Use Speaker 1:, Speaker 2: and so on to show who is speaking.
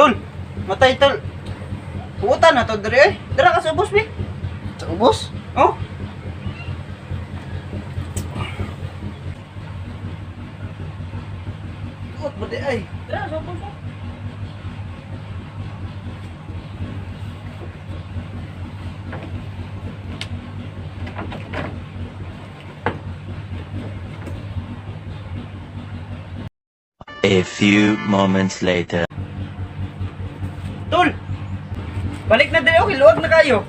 Speaker 1: Tol, matay tol. Puta na to dire. Dara ka sa ubos bi.
Speaker 2: Sa ubos?
Speaker 1: Oh. Ut budi ay. Dara sa ubos.
Speaker 3: A few moments later.
Speaker 1: Tol. Balik na dire, okay, luwag na kayo.